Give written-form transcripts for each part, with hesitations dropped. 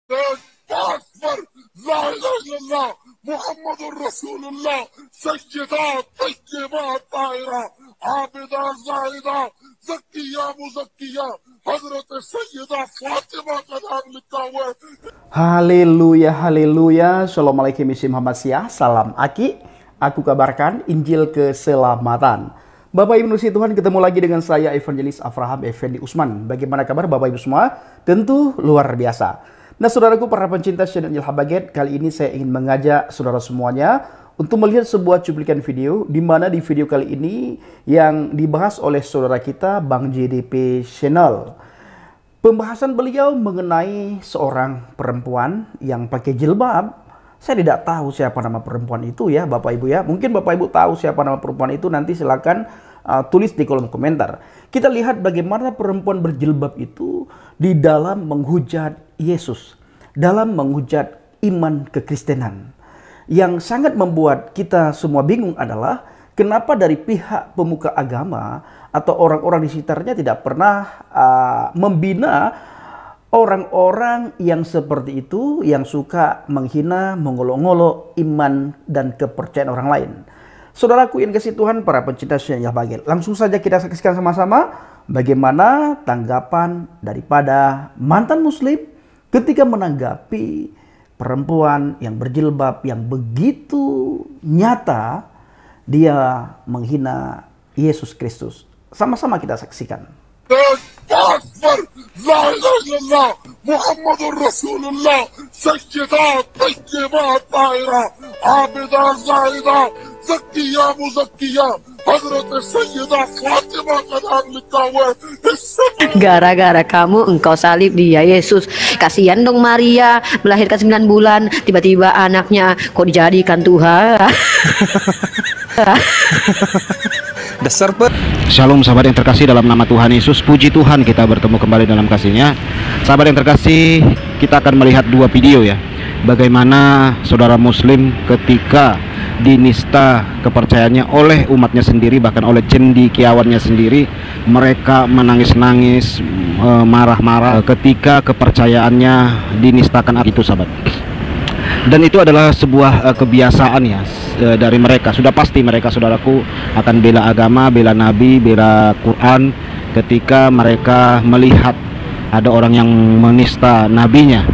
أكبر لا إله إلا الله محمد رسول الله سيدات طيبات طاهرة عابدة زاهدة زكية مزكية حضرت سيدة فاطمة का नाम लिखा हुआ है। Haleluya, haleluya. Assalamualaikum Muhammad. Salam Aki. Aku kabarkan Injil keselamatan. Bapak Ibu Nusi Tuhan, ketemu lagi dengan saya Evangelis Avraham Effendi Usman. Bagaimana kabar Bapak Ibu semua? Tentu luar biasa. Nah saudaraku para pencinta channel Ilhabaget, kali ini saya ingin mengajak saudara semuanya untuk melihat sebuah cuplikan video, di mana di video kali ini yang dibahas oleh saudara kita Bang JDP Channel. Pembahasan beliau mengenai seorang perempuan yang pakai jilbab. Saya tidak tahu siapa nama perempuan itu ya Bapak Ibu ya. Mungkin Bapak Ibu tahu siapa nama perempuan itu, nanti silakan tulis di kolom komentar. Kita lihat bagaimana perempuan berjilbab itu di dalam menghujat Yesus, dalam menghujat iman kekristenan. Yang sangat membuat kita semua bingung adalah kenapa dari pihak pemuka agama atau orang-orang di sekitarnya tidak pernah membina orang-orang yang seperti itu, yang suka menghina, mengolok-olok iman dan kepercayaan orang lain. Saudaraku yang kasih Tuhan, para pencinta channel Ilhabaget, langsung saja kita saksikan sama-sama bagaimana tanggapan daripada mantan muslim ketika menanggapi perempuan yang berjilbab yang begitu nyata dia menghina Yesus Kristus. Sama-sama kita saksikan. أكبر لا إله إلا الله محمد رسول الله سيدات طيبات طاهرة عابدة زاهدة زكية مزكية حضرت سيدة فاطمة का नाम लिखा हुआ है। Gara-gara kamu engkau salib dia Yesus. Kasihan dong Maria, melahirkan 9 bulan, tiba-tiba anaknya kok dijadikan Tuhan. Dasar Shalom sahabat yang terkasih dalam nama Tuhan Yesus. Puji Tuhan kita bertemu kembali dalam kasih-Nya. Sahabat yang terkasih, kita akan melihat dua video ya. Bagaimana saudara muslim ketika dinista kepercayaannya oleh umatnya sendiri, bahkan oleh cendekiawannya sendiri, mereka menangis-nangis, marah-marah ketika kepercayaannya dinistakan itu sahabat. Dan itu adalah sebuah kebiasaan ya dari mereka. Sudah pasti mereka saudaraku akan bela agama, bela nabi, bela Quran ketika mereka melihat ada orang yang menista nabinya,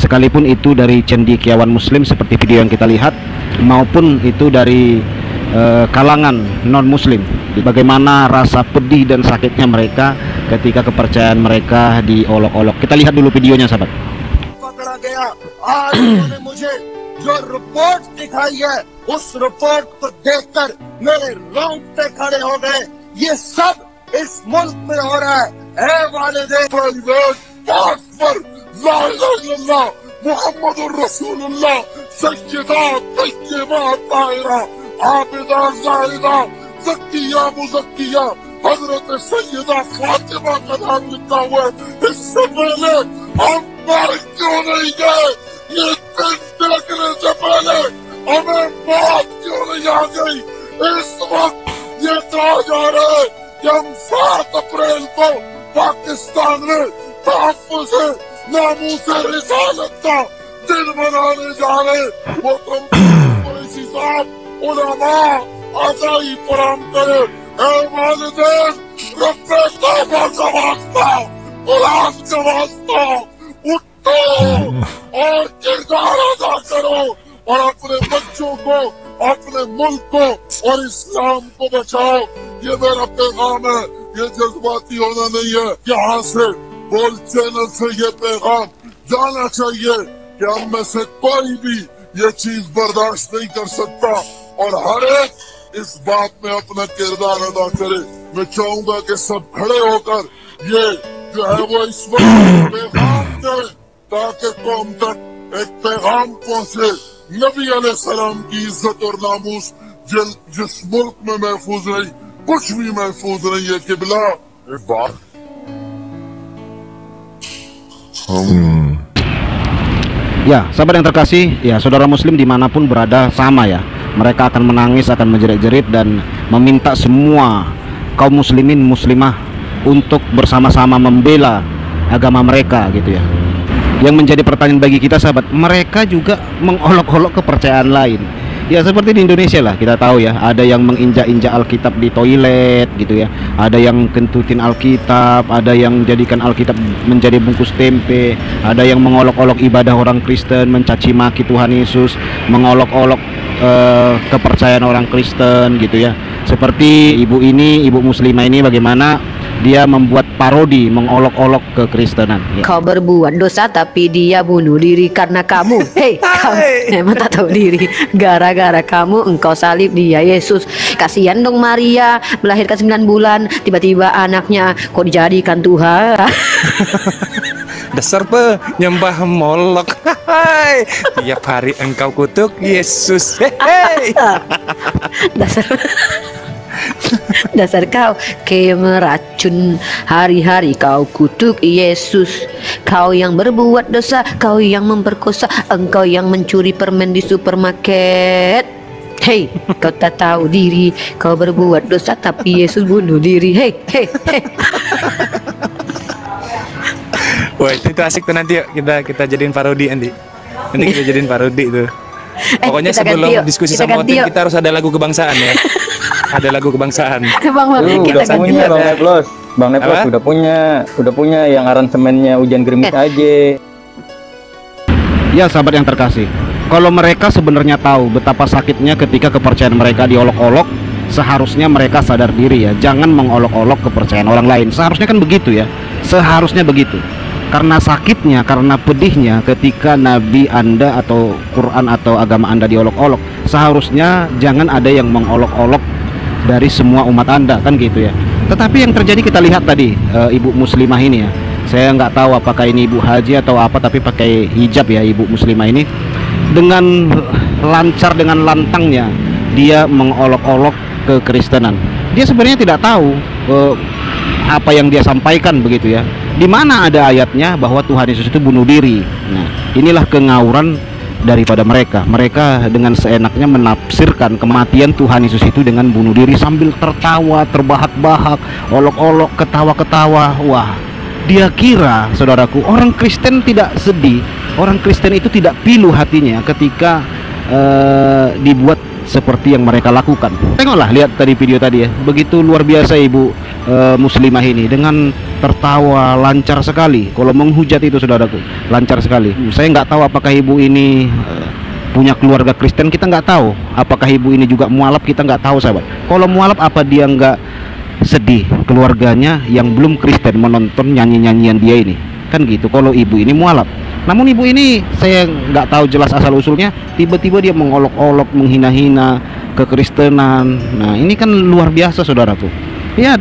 sekalipun itu dari cendekiawan muslim seperti video yang kita lihat, maupun itu dari kalangan non muslim. Bagaimana rasa pedih dan sakitnya mereka ketika kepercayaan mereka diolok-olok. Kita lihat dulu videonya sahabat. आज उन्होंने मुझे जो रिपोर्ट दिखाई है उस रिपोर्ट को देखकर मेरे रोंगटे खड़े हो गए। ये सब इस मुल्क में हो रहा है। ऐ वालिदैन अकबर ला इलाहा इल्लल्लाह मुहम्मदुर रसूलुल्लाह सय्यदा तय्यबा ताहिरा आबिदा जाहिदा ज़किया मुज़क्किया हज़रत सय्यदा फातिमा का नाम लिखा हुआ है। इससे पहले हम मर क्यों नहीं गए? ये दिन देखने से पहले हमें मौत क्यों नहीं आ गई? इस वक्त ये कहा जा रहा है कि हम 7 अप्रैल को पाकिस्तान में तहफ़्फ़ुज़ नामूस रिसालत का दिन मनाने जा रहे। वो तुम कुरैशी साहब उलमा आगाही फराहम करे। ऐ वालिदैन रब्बे तौबा का वास्ता, कुरान का वास्ता, उठो और किरदार अदा करो और अपने बच्चों को, अपने मुल्क को और इस्लाम को बचाओ। ये मेरा पैगाम है, ये जज्बाती होना नहीं है। यहाँ से बोल चैनल से ये पैगाम जाना चाहिए कि हम में से कोई भी ये चीज बर्दाश्त नहीं कर सकता और हर एक इस बात में अपना किरदार अदा करे। मैं चाहूंगा कि सब खड़े होकर ये जो है वो इस वक्त पैगाम दे, ताकि कौम तक एक पैगाम पहुंचे। नबी अलैहिस्सलाम की इज्जत और नामूस जिस मुल्क में महफूज रही, कुछ भी महफूज नहीं है। किबला एक बात Ya, sahabat yang terkasih, ya saudara muslim dimanapun berada sama ya. Mereka akan menangis, akan menjerit-jerit dan meminta semua kaum muslimin muslimah untuk bersama-sama membela agama mereka gitu ya. Yang menjadi pertanyaan bagi kita sahabat, mereka juga mengolok-olok kepercayaan lain. Ya seperti di Indonesia lah, kita tahu ya, ada yang menginjak-injak Alkitab di toilet gitu ya, ada yang kentutin Alkitab, ada yang jadikan Alkitab menjadi bungkus tempe, ada yang mengolok-olok ibadah orang Kristen, mencaci maki Tuhan Yesus, mengolok-olok kepercayaan orang Kristen gitu ya. Seperti ibu muslimah ini, bagaimana dia membuat parodi mengolok-olok kekristenan ya. Kau berbuat dosa tapi dia bunuh diri karena kamu. Hei, kamu emang tak tahu diri. Gara-gara kamu engkau salib dia Yesus. Kasihan dong Maria, melahirkan 9 bulan, tiba-tiba anaknya kok dijadikan Tuhan. Dasar penyembah molok. Tiap hari engkau kutuk Yesus. Dasar kau meracun, hari-hari kau kutuk Yesus. Kau yang berbuat dosa, kau yang memperkosa, engkau yang mencuri permen di supermarket. Hei, kau tak tahu diri, kau berbuat dosa tapi Yesus bunuh diri. Hei. Wah, itu asik tuh, nanti yuk kita jadiin parodi nanti. Nanti kita jadiin parodi tuh. Pokoknya sebelum diskusi sama Otin kita harus ada lagu kebangsaan ya. Ada lagu kebangsaan. Bang Neplos udah punya yang aransemennya Hujan Gerimis aja. Ya sahabat yang terkasih, kalau mereka sebenarnya tahu betapa sakitnya ketika kepercayaan mereka diolok-olok, seharusnya mereka sadar diri ya, jangan mengolok-olok kepercayaan orang lain. Seharusnya kan begitu ya, seharusnya begitu. Karena sakitnya, karena pedihnya ketika Nabi Anda atau Quran atau agama Anda diolok-olok, seharusnya jangan ada yang mengolok-olok dari semua umat Anda, kan gitu ya. Tetapi yang terjadi kita lihat tadi, ibu muslimah ini ya, saya nggak tahu apakah ini ibu haji atau apa, tapi pakai hijab ya ibu muslimah ini, dengan lancar, dengan lantangnya dia mengolok-olok kekristenan. Dia sebenarnya tidak tahu apa yang dia sampaikan begitu ya. Di mana ada ayatnya bahwa Tuhan Yesus itu bunuh diri. Nah, inilah kengawuran daripada mereka. Mereka dengan seenaknya menafsirkan kematian Tuhan Yesus itu dengan bunuh diri sambil tertawa, terbahak-bahak, olok-olok, ketawa-ketawa. Wah, dia kira, saudaraku, orang Kristen tidak sedih, orang Kristen itu tidak pilu hatinya ketika dibuat seperti yang mereka lakukan. Tengoklah, lihat tadi video tadi ya, begitu luar biasa ibu muslimah ini dengan tertawa lancar sekali. Kalau menghujat itu saudaraku, lancar sekali. Saya nggak tahu apakah ibu ini punya keluarga Kristen, kita nggak tahu. Apakah ibu ini juga mualaf, kita nggak tahu sahabat. Kalau mualaf, apa dia nggak sedih keluarganya yang belum Kristen menonton nyanyi-nyanyian dia ini, kan gitu. Kalau ibu ini mualaf. Namun ibu ini saya nggak tahu jelas asal usulnya, tiba-tiba dia mengolok-olok, menghina-hina kekristenan. Nah ini kan luar biasa saudaraku ya.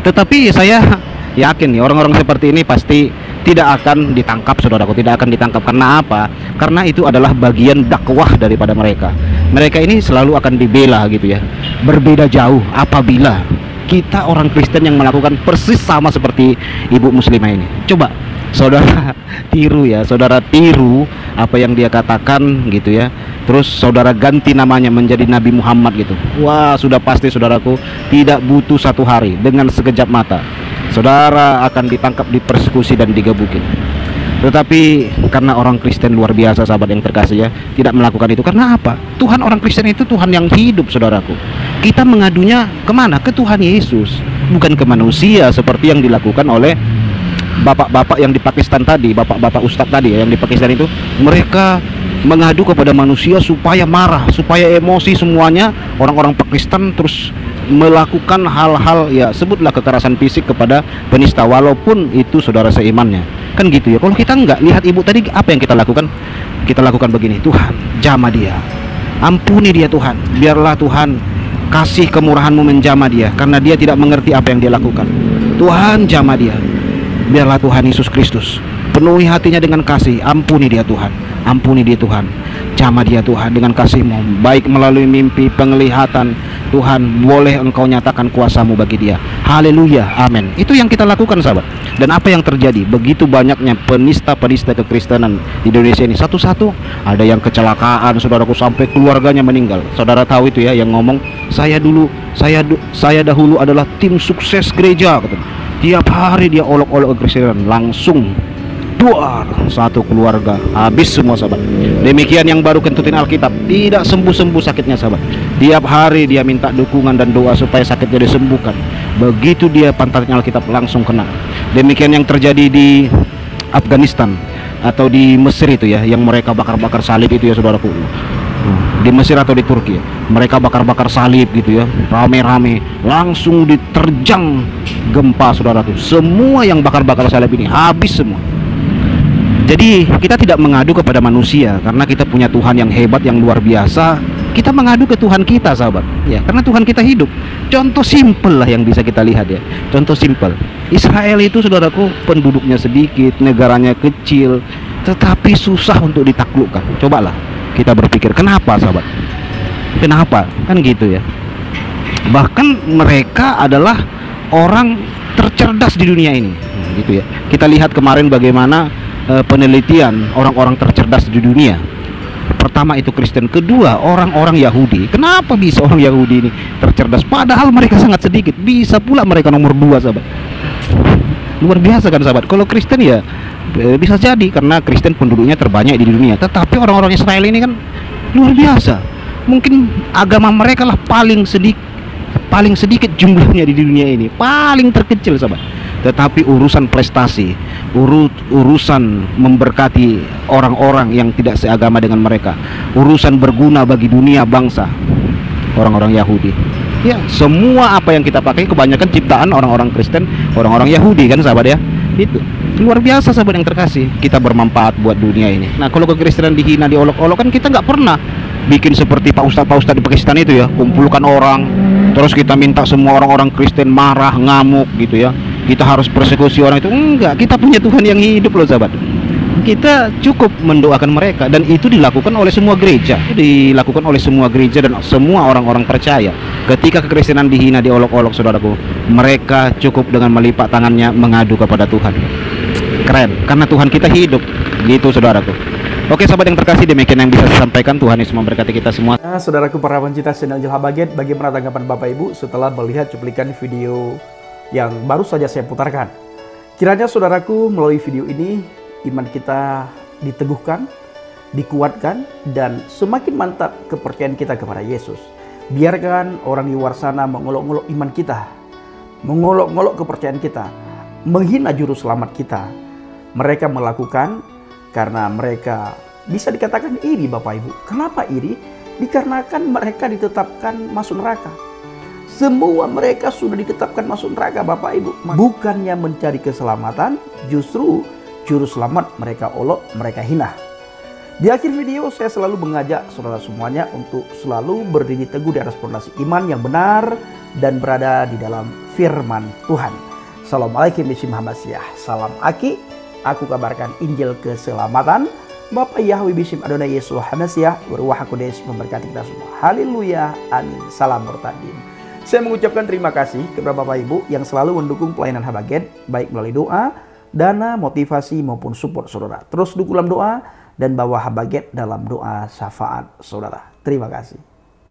Tetapi saya yakin nih, orang-orang seperti ini pasti tidak akan ditangkap saudaraku, tidak akan ditangkap. Karena apa? Karena itu adalah bagian dakwah daripada mereka. Mereka ini selalu akan dibela gitu ya. Berbeda jauh apabila kita orang Kristen yang melakukan persis sama seperti ibu muslimah ini. Coba saudara tiru ya, saudara tiru apa yang dia katakan gitu ya. Terus saudara ganti namanya menjadi Nabi Muhammad gitu. Wah, sudah pasti saudaraku, tidak butuh 1 hari, dengan sekejap mata saudara akan ditangkap, dipersekusi dan digebukin. Tetapi karena orang Kristen luar biasa sahabat yang terkasih ya, tidak melakukan itu. Karena apa? Tuhan orang Kristen itu Tuhan yang hidup saudaraku. Kita mengadunya kemana? Ke Tuhan Yesus, bukan ke manusia seperti yang dilakukan oleh bapak-bapak yang di Pakistan tadi, bapak-bapak ustadz tadi ya, yang di Pakistan itu. Mereka mengadu kepada manusia supaya marah, supaya emosi semuanya. Orang-orang Pakistan terus melakukan hal-hal ya, sebutlah kekerasan fisik kepada penista, walaupun itu saudara seimannya, kan gitu ya. Kalau kita enggak, lihat ibu tadi apa yang kita lakukan? Kita lakukan begini, Tuhan jamah dia, ampuni dia Tuhan, biarlah Tuhan kasih kemurahan-Mu menjamah dia, karena dia tidak mengerti apa yang dia lakukan. Tuhan jamah dia, biarlah Tuhan Yesus Kristus penuhi hatinya dengan kasih, ampuni dia Tuhan, ampuni dia Tuhan, jamah dia Tuhan dengan kasih-Mu, baik melalui mimpi, penglihatan. Tuhan, boleh Engkau nyatakan kuasa-Mu bagi dia. Haleluya, amin. Itu yang kita lakukan sahabat. Dan apa yang terjadi? Begitu banyaknya penista-penista kekristenan di Indonesia ini, satu-satu ada yang kecelakaan saudaraku, sampai keluarganya meninggal. Saudara tahu itu ya, yang ngomong, saya dahulu adalah tim sukses gereja, tiap hari dia olok-olok kekristenan, langsung duar, satu keluarga habis semua sahabat. Demikian yang baru kentutin Alkitab, tidak sembuh-sembuh sakitnya sahabat. Tiap hari dia minta dukungan dan doa supaya sakitnya disembuhkan. Begitu dia pantatnya Alkitab langsung kena. Demikian yang terjadi di Afghanistan atau di Mesir itu ya, yang mereka bakar-bakar salib itu ya saudaraku. Di Mesir atau di Turki ya, mereka bakar-bakar salib gitu ya, rame-rame, langsung diterjang gempa saudaraku. Semua yang bakar-bakar salib ini habis semua. Jadi kita tidak mengadu kepada manusia karena kita punya Tuhan yang hebat, yang luar biasa. Kita mengadu ke Tuhan kita sahabat ya, karena Tuhan kita hidup. Contoh simpel lah yang bisa kita lihat ya, contoh simpel. Israel itu saudaraku penduduknya sedikit, negaranya kecil, tetapi susah untuk ditaklukkan. Cobalah kita berpikir, kenapa sahabat? Kenapa? Kan gitu ya. Bahkan mereka adalah orang tercerdas di dunia ini, gitu ya. Kita lihat kemarin bagaimana penelitian orang-orang tercerdas di dunia. Pertama itu Kristen, kedua orang-orang Yahudi. Kenapa bisa orang Yahudi ini tercerdas? Padahal mereka sangat sedikit. Bisa pula mereka nomor 2 sahabat. Luar biasa kan sahabat. Kalau Kristen ya bisa jadi karena Kristen penduduknya terbanyak di dunia. Tetapi orang-orang Israel ini kan luar biasa. Mungkin agama mereka lah paling sedikit jumlahnya di dunia ini, paling terkecil sahabat. Tetapi urusan prestasi, urusan memberkati orang-orang yang tidak seagama dengan mereka, urusan berguna bagi dunia bangsa, orang-orang Yahudi. Ya, semua apa yang kita pakai kebanyakan ciptaan orang-orang Kristen, orang-orang Yahudi kan sahabat ya. Itu luar biasa sahabat yang terkasih. Kita bermanfaat buat dunia ini. Nah, kalau kekristenan dihina, diolok-olok kan kita nggak pernah bikin seperti Pak Ustadz di Pakistan itu ya, kumpulkan orang, terus kita minta semua orang-orang Kristen marah, ngamuk gitu ya. Kita harus persekusi orang itu. Enggak, kita punya Tuhan yang hidup loh sahabat. Kita cukup mendoakan mereka, dan itu dilakukan oleh semua gereja. Dilakukan oleh semua gereja dan semua orang-orang percaya. Ketika kekristenan dihina, diolok-olok saudaraku, mereka cukup dengan melipat tangannya mengadu kepada Tuhan. Keren, karena Tuhan kita hidup. Gitu saudaraku. Oke sahabat yang terkasih, demikian yang bisa saya sampaikan. Tuhan Yesus memberkati kita semua. Nah, saudaraku para pencinta channel Jelha Baget, bagaimana tanggapan Bapak Ibu setelah melihat cuplikan video yang baru saja saya putarkan? Kiranya saudaraku melalui video ini iman kita diteguhkan, dikuatkan, dan semakin mantap kepercayaan kita kepada Yesus. Biarkan orang di luar sana mengolok-olok iman kita, mengolok-olok kepercayaan kita, menghina juru selamat kita. Mereka melakukan karena mereka bisa dikatakan iri Bapak Ibu. Kenapa iri? Dikarenakan mereka ditetapkan masuk neraka. Semua mereka sudah ditetapkan masuk neraka Bapak Ibu. Bukannya mencari keselamatan, justru juru selamat mereka olok, mereka hina. Di akhir video saya selalu mengajak saudara semuanya untuk selalu berdiri teguh di atas fondasi iman yang benar dan berada di dalam firman Tuhan. Assalamualaikum warahmatullahi wabarakatuh. Salam Aki, aku kabarkan Injil keselamatan. Bapak Yahweh Bishim Adonai Yesus Hamasiah, Ruach Kudus memberkati kita semua. Haleluya, amin. Salam bertanding. Saya mengucapkan terima kasih kepada Bapak Ibu yang selalu mendukung pelayanan Habaget, baik melalui doa, dana, motivasi maupun support saudara. Terus dukung dalam doa dan bawa Habaget dalam doa syafaat saudara. Terima kasih.